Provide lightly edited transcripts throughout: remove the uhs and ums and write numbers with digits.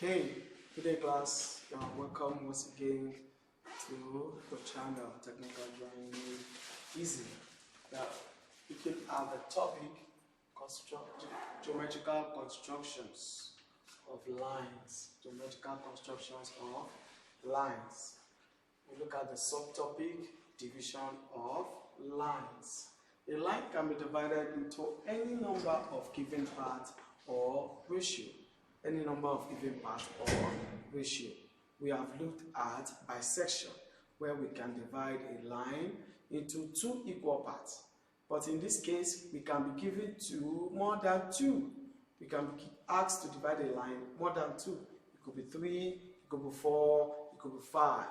Okay, today class, welcome once again to the channel Technical Drawing Made Easy. Now, looking at the topic, geometrical constructions of lines. Geometrical constructions of lines. We look at the subtopic, division of lines. A line can be divided into any number of given parts or ratio. Any number of given parts or ratio. We have looked at bisection, where we can divide a line into two equal parts. But in this case, we can be given to more than two. We can be asked to divide a line more than two. It could be 3, it could be 4, it could be 5,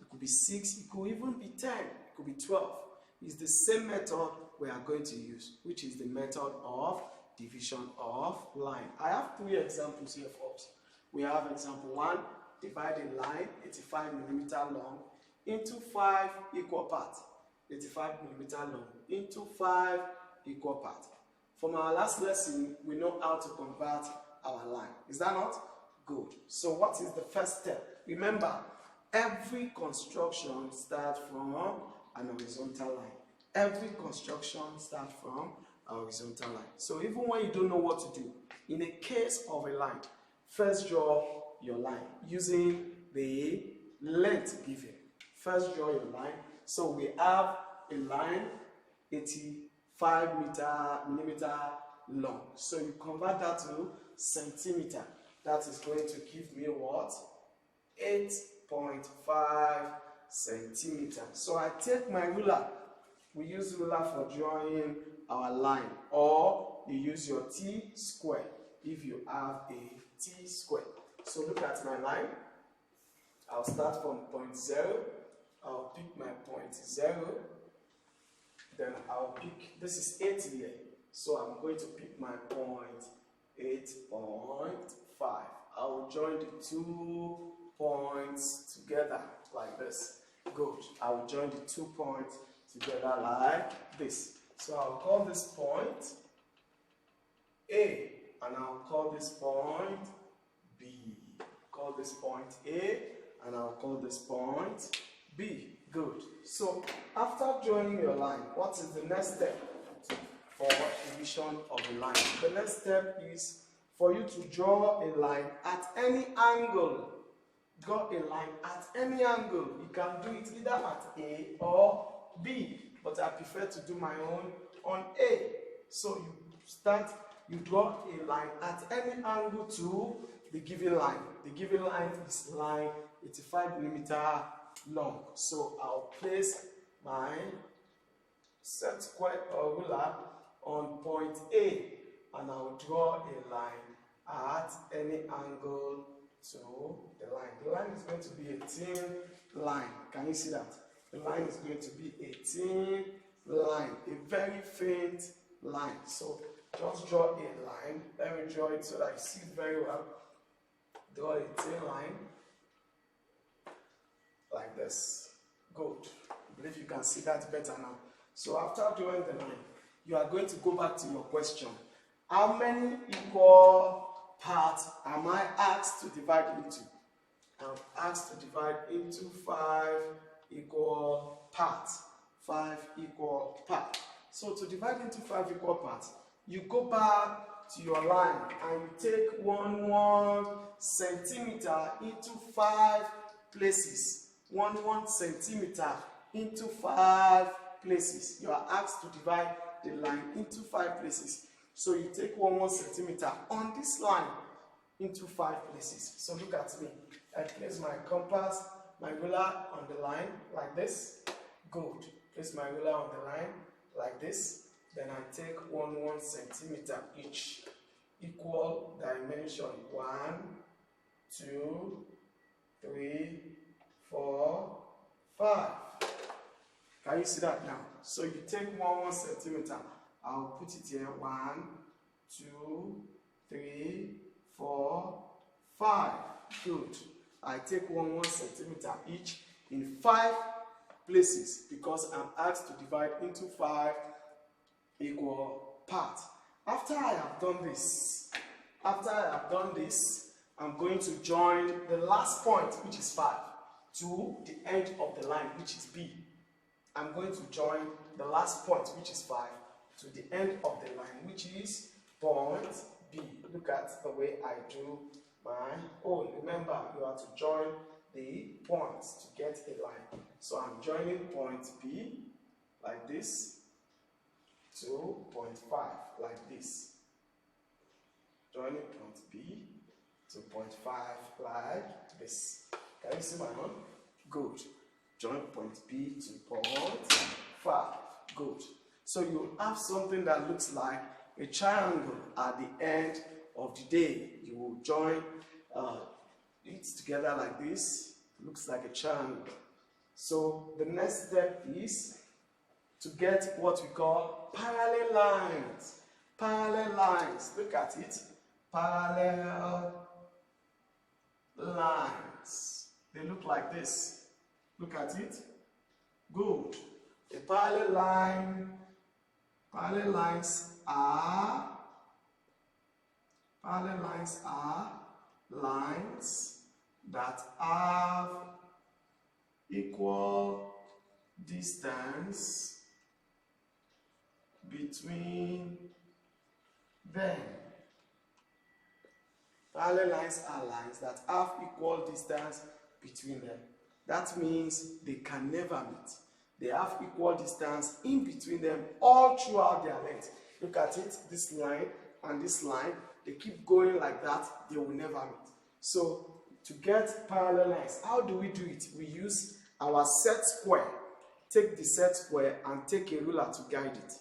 it could be 6, it could even be 10, it could be 12. It's the same method we are going to use, which is the method of division of line. I have 3 examples here for us. We have example 1, divide a line 85 mm long into 5 equal parts. 85 mm long into 5 equal parts. From our last lesson, we know how to convert our line. Is that not? Good. So what is the first step? Remember, every construction starts from an horizontal line. Every construction starts from a horizontal line. So even when you don't know what to do, in a case of a line, first draw your line using the length given. First draw your line. So we have a line 85 millimeter long. So you convert that to centimeter. That is going to give me what? 8.5 centimeter. So I take my ruler. We use ruler for drawing our line, or you use your T-square if you have a T-square. So look at my line. I'll start from point 0. I'll pick my point 0. Then I'll pick, this is 8 here. So I'm going to pick my point 8.5. I'll join the 2 points together like this. Good. I will join the 2 points together like this. So I'll call this point A, and I'll call this point B. Call this point A, and I'll call this point B. Good. So after drawing your line, what is the next step for division of a line? The next step is for you to draw a line at any angle. Draw a line at any angle. You can do it either at A or B, but I prefer to do my own on A. So you draw a line at any angle to the given line. The given line is line 85 mm long. So I'll place my set square or ruler on point A, and I'll draw a line at any angle to the line. The line is going to be a thin line. Can you see that? The line is going to be a thin line, a very faint line. So just draw a line. Let me draw it so that you see it very well. Draw a thin line like this. Good. I believe you can see that better now. So after drawing the line, you are going to go back to your question. How many equal parts am I asked to divide into? I'm asked to divide into 5 equal parts. 5 equal parts. So to divide into 5 equal parts, you go back to your line and you take 1 centimeter into 5 places. 1 centimeter into 5 places. You are asked to divide the line into 5 places. So you take 1 centimeter on this line into 5 places. So look at me. I place my compass, my ruler on the line like this. Good. Place my ruler on the line like this. Then I take 1 centimeter each. Equal dimension. 1, 2, 3, 4, 5. Can you see that now? So you take 1 centimeter. I'll put it here. 1, 2, 3, 4, 5. Good. I take 1 centimeter each in 5 places because I'm asked to divide into 5 equal parts. After I have done this, I'm going to join the last point, which is 5, to the end of the line, which is B. I'm going to join the last point, which is 5, to the end of the line, which is point B. Look at the way I do my own. Remember, you have to join the points to get a line. So I'm joining point B like this to point 5 like this. Joining point B to point 5 like this. Can you see my own? Good. Join point B to point 5. Good. So you have something that looks like a triangle at the end of the day. You will join it together like this. It looks like a triangle. So the next step is to get what we call parallel lines. Parallel lines. Look at it. Parallel lines. They look like this. Look at it. Good. A parallel line. Parallel lines are lines that have equal distance between them. Parallel lines are lines that have equal distance between them. That means they can never meet. They have equal distance in between them all throughout their length. Look at it, this line and this line, they keep going like that, they will never meet. So to get parallel lines, how do we do it? We use our set square. Take the set square and take a ruler to guide it.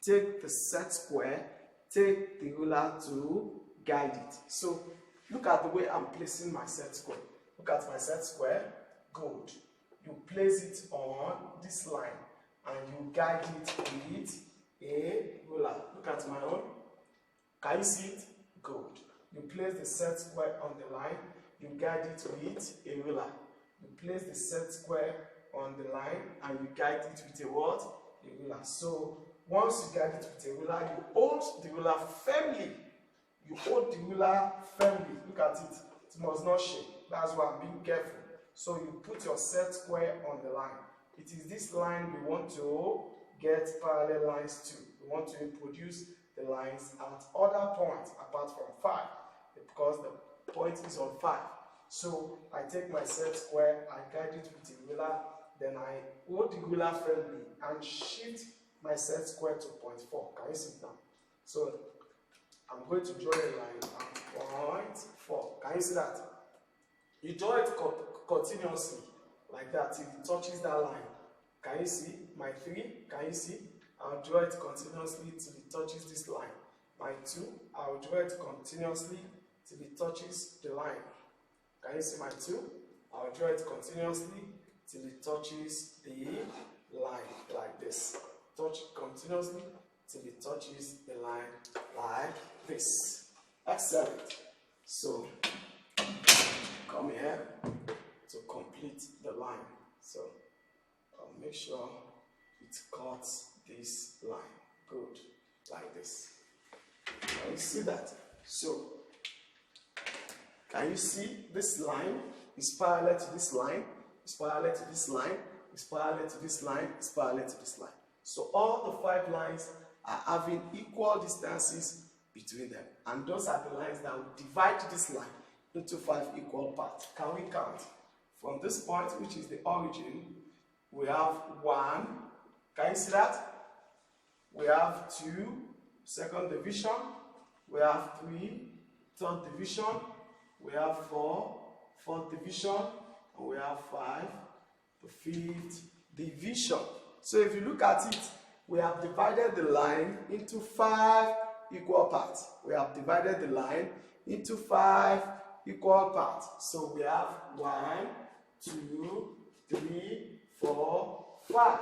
Take the set square, take the ruler to guide it. So look at the way I'm placing my set square. Look at my set square. Good. You place it on this line and you guide it with a ruler. Look at my own. Can you see it? Good. You place the set square on the line, you guide it with a ruler. You place the set square on the line and you guide it with a what? A ruler. So once you guide it with a ruler, you hold the ruler firmly. You hold the ruler firmly. Look at it. It must not shake. That's why I'm being careful. So you put your set square on the line. It is this line we want to get parallel lines to. We want to introduce the lines at other points apart from 5, because the point is on 5. So I take my set square, I guide it with a ruler, then I hold the ruler firmly and shift my set square to point 4. Can you see it now? So I'm going to draw a line at point 4. Can you see that? You draw it continuously like that till it touches that line. Can you see my 3? Can you see? I'll draw it continuously till it touches this line. My 2, I'll draw it continuously till it touches the line. Can you see my 2? I'll draw it continuously till it touches the line like this. Touch it continuously till it touches the line like this. Excellent. So come here to complete the line. So I'll make sure it cuts this line. Good. Like this. Can you see that? So can you see this line is parallel to this line, is parallel to this line, is parallel to this line, is parallel to this line. So all the 5 lines are having equal distances between them. And those are the lines that will divide this line into 5 equal parts. Can we count? From this point, which is the origin, we have 1. Can you see that? We have 2, second division. We have 3, third division. We have 4, fourth division. And we have 5, the 5th division. So if you look at it, we have divided the line into 5 equal parts. We have divided the line into 5 equal parts. So we have 1, 2, 3, 4, 5.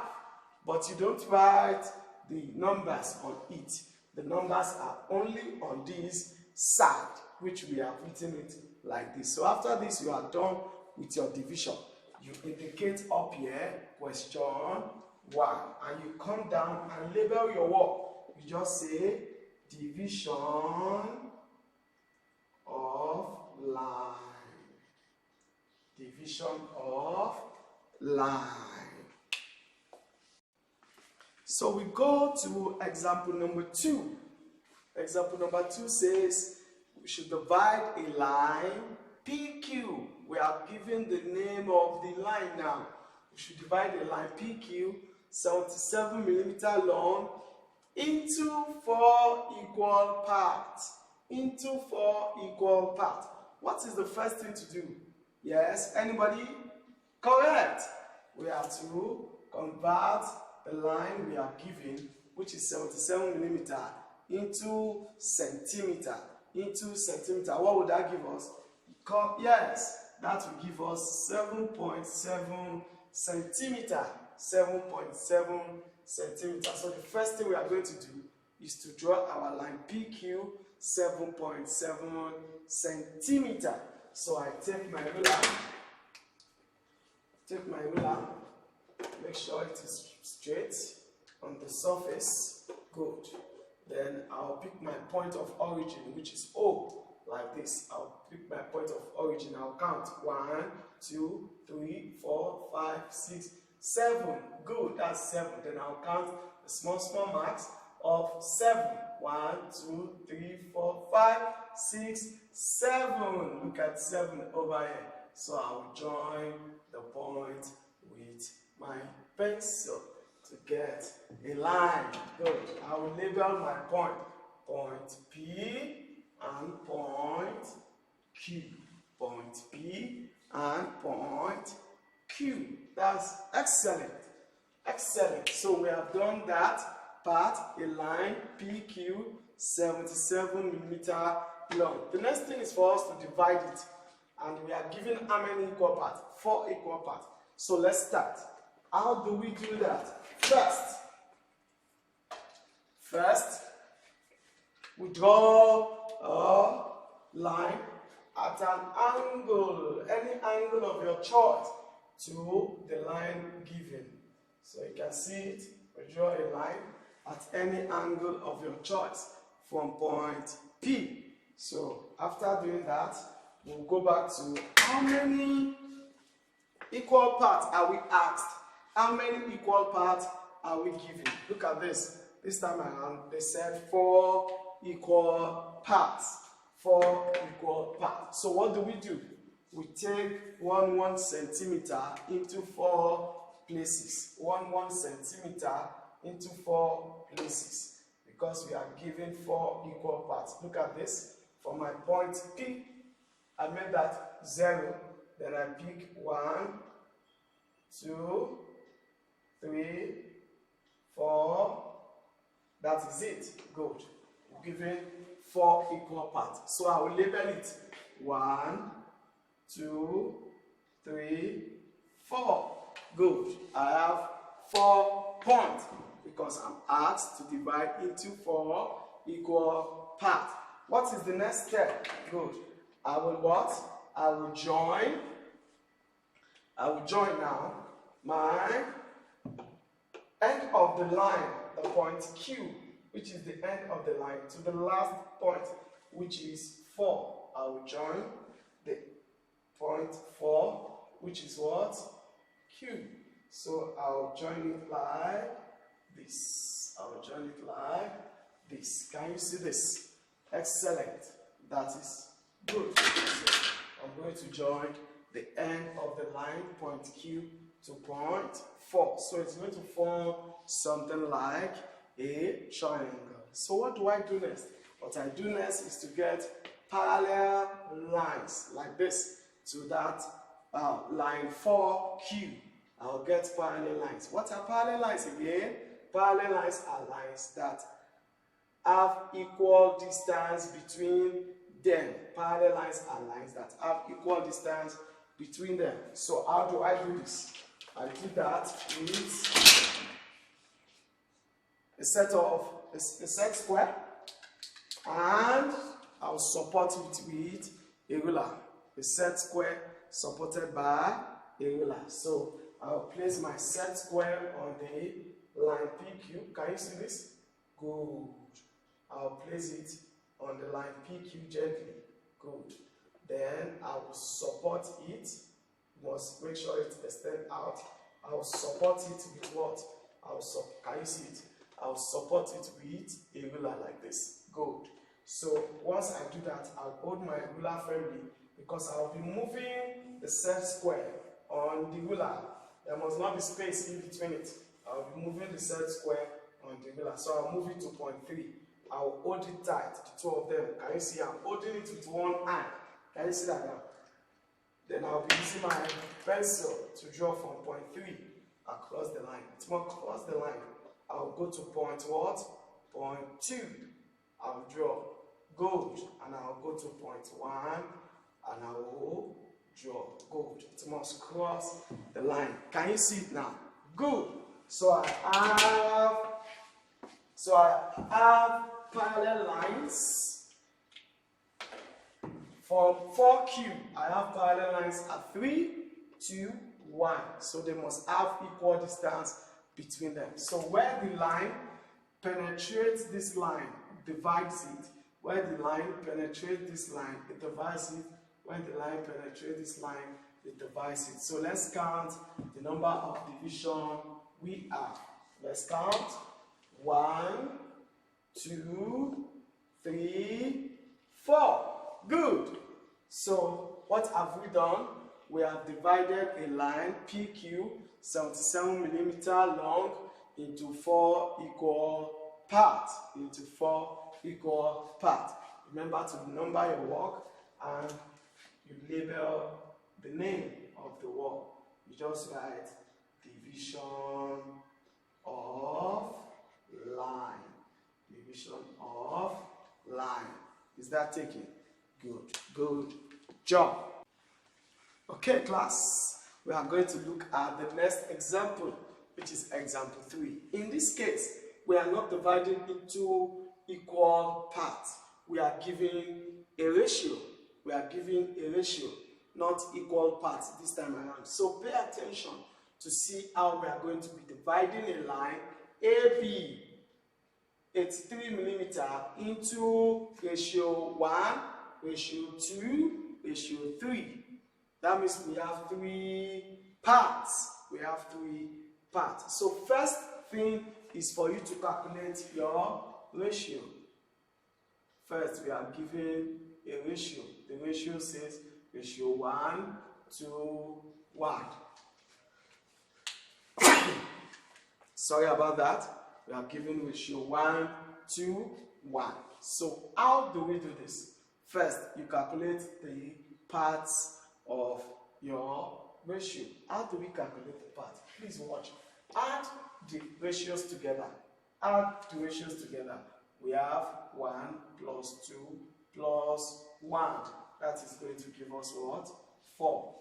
But you don't write the numbers on it. The numbers are only on this side, which we have written it like this. So after this, you are done with your division. You indicate up here question 1, and you come down and label your work. You just say division of line. Division of line. So we go to example number 2. Example number 2 says we should divide a line PQ. We are given the name of the line now. We should divide a line PQ, 77 millimeter long, into 4 equal parts. Into 4 equal parts. What is the first thing to do? Yes, anybody? Correct. We have to convert the line we are given, which is 77 millimeter, into centimeter. What would that give us? Yes, that will give us 7.7 centimeter. 7.7 centimeter. So the first thing we are going to do is to draw our line PQ, 7.7 centimeter. So I take my ruler. Make sure it is straight on the surface. Good. Then I'll pick my point of origin, which is O, like this. I'll pick my point of origin. I'll count 1, 2, 3, 4, 5, 6, 7. Good, that's 7. Then I'll count the small marks of 7. 1, 2, 3, 4, 5, 6, 7. Look at 7 over here. So I'll join the point with my pencil to get a line. Good. I will label my point. Point P and point Q. Point P and point Q. That's excellent. Excellent. So we have done that part, a line PQ, 77 millimeter long. The next thing is for us to divide it. And we are given how many equal parts? 4 equal parts. So let's start. How do we do that? First, we draw a line at an angle, any angle of your choice, to the line given. So you can see it. We draw a line at any angle of your choice from point P. So after doing that, we'll go back to how many equal parts are we asked? How many equal parts are we given? Look at this. This time around, they said 4 equal parts. 4 equal parts. So what do? We take 1 centimeter into 4 places. 1 centimeter into 4 places. Because we are given 4 equal parts. Look at this. For my point P, I made that 0. Then I pick 1, 2, 3, 4. That is it. Good. We're given 4 equal parts. So I will label it 1, 2, 3, 4. Good. I have 4 points because I'm asked to divide into 4 equal parts. What is the next step? Good. I will what? I will join now my end of the line, the point Q, which is the end of the line, to the last point, which is 4. I will join the point 4, which is what? Q. So I will join it like this. I will join it like this. Can you see this? Excellent. That is good. So I'm going to join the end of the line, point Q, to point 4. So it's going to form something like a triangle. So what do I do next? What I do next is to get parallel lines like this to that line 4Q. I'll get parallel lines. What are parallel lines again? Parallel lines are lines that have equal distance between them. Parallel lines are lines that have equal distance between them. So how do I do this? I do that with a set square, and I'll support it with a ruler. A set square supported by a ruler. So I'll place my set square on the line PQ. Can you see this? Good. I'll place it on the line PQ gently. Good. Then I will support it. Must make sure it extends out. I will support it with what? Can you see it? I will support it with a ruler like this. Good. So once I do that, I'll hold my ruler firmly because I'll be moving the set square on the ruler. There must not be space in between it. I'll be moving the set square on the ruler. So I'll move it to 0.3. I'll hold it tight, the two of them. Can you see? I'm holding it with one hand. Can you see that now? Then I'll be using my pencil to draw from 0.3 across the line. It's more across the line. I'll go to point what? 0.2. I'll draw. Good. And I'll go to 0.1 and I will draw. Good. It must cross the line. Can you see it now? Good. So I have parallel lines. From 4Q, I have parallel lines at 3, 2, 1. So they must have equal distance between them. So where the line penetrates this line, divides it. Where the line penetrates this line, it divides it. When the line penetrates this line, it divides it. So let's count the number of division we have. Let's count. 1, 2, 3, 4. Good. So what have we done? We have divided a line PQ 77 millimeter long into 4 equal parts. Remember to number your work and you label the name of the work. You just write division of line. Division of line. Is that taken? Good. Good job. Okay, class. We are going to look at the next example, which is example 3. In this case, we are not dividing into equal parts. We are giving a ratio. We are giving a ratio, not equal parts this time around. So pay attention to see how we are going to be dividing a line AB 83 millimeter into ratio 1, ratio 2, ratio 3. That means we have 3 parts. So first thing is for you to calculate your ratio. First, we are given a ratio. The ratio says ratio 1 to 1. Sorry about that. We are given ratio 1 to 1. So how do we do this? First, you calculate the parts of your ratio. How do we calculate the parts? Please watch. Add the ratios together. We have 1 plus 2 plus 1. That is going to give us what? 4.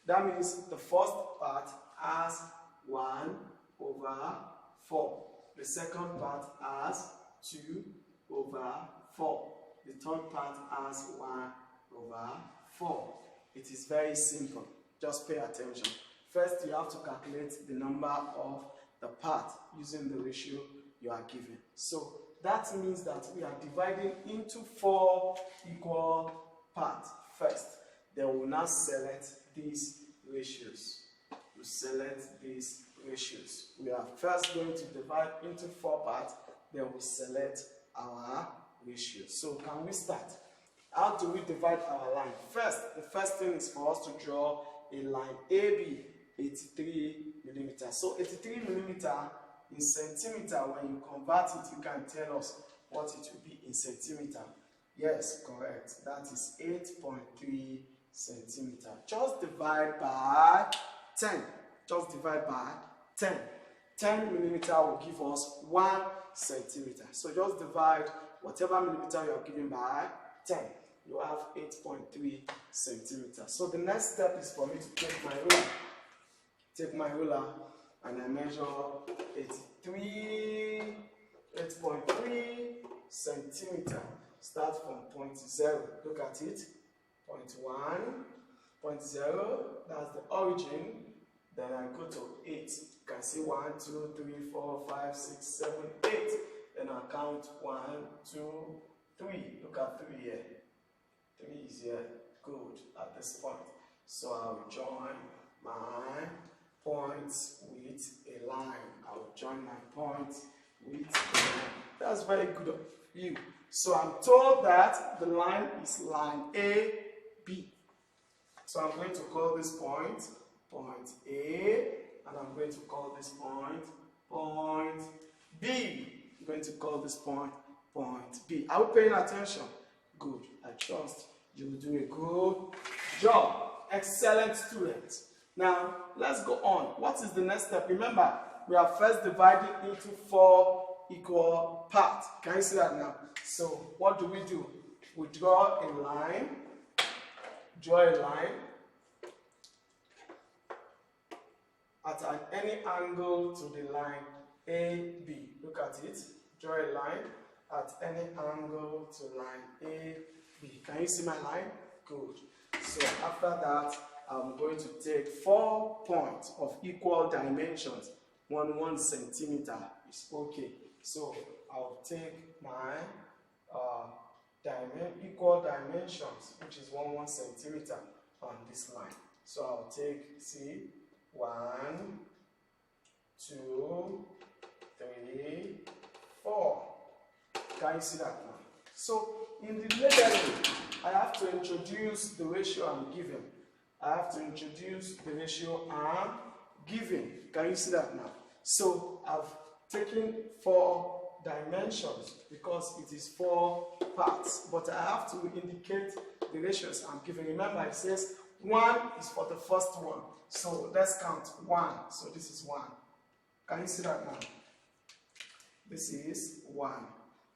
That means the first part has 1 over 4. The second part has 2 over 4. The third part has 1 over 4. It is very simple. Just pay attention. First, you have to calculate the number of the part using the ratio you are given. So that means that we are dividing into 4 equal parts first. Then we will now select these ratios. We select these ratios. We are first going to divide into 4 parts, then we select our ratios. So can we start? How do we divide our line? First, the first thing is for us to draw a line AB 83 millimeter. So 83 millimeter in centimeter, when you convert it, you can tell us what it will be in centimeter. Yes, correct. That is 8.3 centimeter. Just divide by 10. Just divide by 10. 10 millimeter will give us 1 centimeter. So just divide whatever millimeter you are given by 10. You have 8.3 centimeters. So the next step is for me to take my ruler. Take my ruler and I measure 8.3 centimeter. Start from point 0. Look at it. Point 1, point 0. That's the origin. Then I go to 8. You can see 1, 2, 3, 4, 5, 6, 7, 8. Then I count 1, 2, 3. Look at 3 here. 3 is here. Good, at this point. So I'll join my points with a line. I'll join my points with a line. That's very good of you. So I'm told that the line is line AB. So I'm going to call this point, point A, and I'm going to call this point, point B. I'm going to call this point, point B. Are we paying attention? Good. I trust you will do a good job. Excellent student. Now, let's go on. What is the next step? Remember, we are first divided into 4 equal parts. Can you see that now? So, what do? We draw a line. Draw a line at any angle to the line AB. Look at it. Draw a line at any angle to line AB. Can you see my line? Good. So after that, I'm going to take 4 points of equal dimensions. 1 centimeter is okay. So I'll take my equal dimensions, which is 1 centimeter on this line. So I'll take, see, 1, 2, 3, 4. Can you see that now? So in the lettering, I have to introduce the ratio I'm given. I have to introduce the ratio I'm given. Can you see that now? So I've taken 4 dimensions because it is 4 parts, but I have to indicate the ratios I'm given. Remember, it says 1 is for the first one. So let's count 1. So this is 1. Can you see that now? This is 1.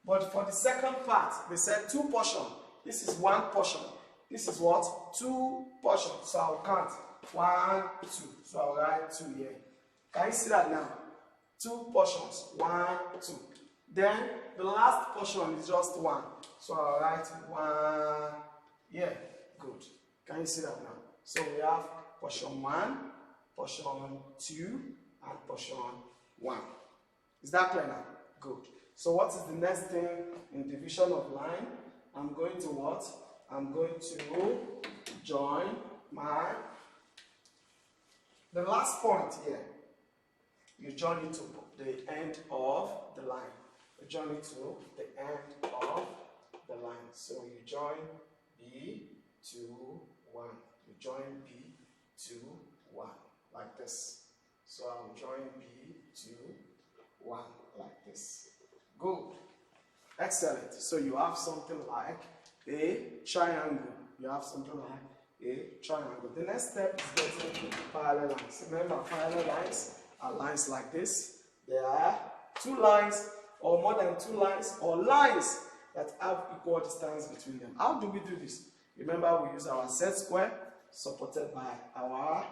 But for the second part, they said 2 portions. This is 1 portion. This is what? 2 portions. So I'll count 1, 2. So I'll write 2 here. Can you see that now? 2 portions. 1, 2. Then the last portion is just 1. So I'll write 1 here. Good. Can you see that now? So we have portion 1, portion 2, and portion 1. Is that clear now? Good. So what is the next thing in division of line? I'm going to what? I'm going to join the last point here. You join it to the end of the line. You join it to the end of the line. So you join B to 1. You join B to 1 like this. So I'll join B to 1 like this. Good. Excellent. So you have something like a triangle. You have something like a triangle. The next step is getting parallel lines. Remember, parallel lines are lines like this. There are 2 lines or more than 2 lines or lines that have equal distance between them. How do we do this? Remember, we use our set square supported by our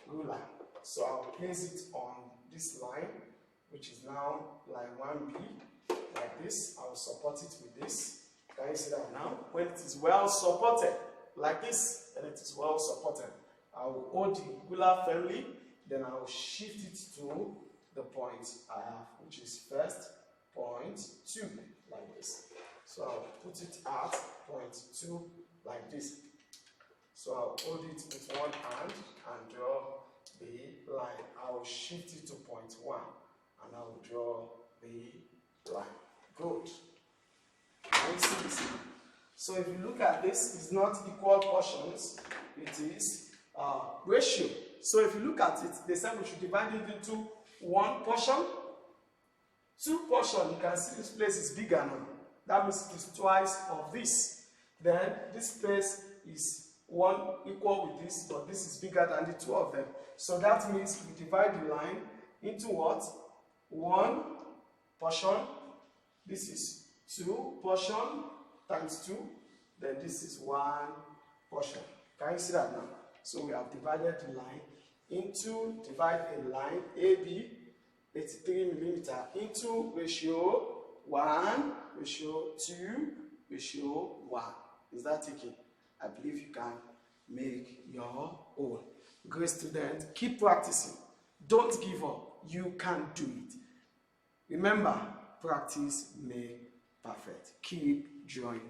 ruler. So I'll place it on this line, which is now line 1B. Like this, I will support it with this. Can you see that now? When it is well supported, like this, and it is well supported, I will hold the ruler firmly, then I will shift it to the point I have, which is first point 2, like this. So I'll put it at point 2, like this. So I'll hold it with one hand and draw the line. I will shift it to point 1, and I will draw the line. Good. Can you see this? So if you look at this, it's not equal portions, it is ratio. So if you look at it, they said we should divide it into 1 portion, 2 portions. You can see this place is bigger now. That means it is twice of this. Then this place is 1 equal with this, but this is bigger than the 2 of them. So that means we divide the line into what? 1 portion. This is 2 portion times 2. Then this is 1 portion. Can you see that now? So we have divided the line into, divide a line AB, 83 millimeter, into ratio 1, ratio 2, ratio 1. Is that taken? I believe you can make your own. Great student, keep practicing. Don't give up. You can do it. Remember, practice makes perfect. Keep drawing.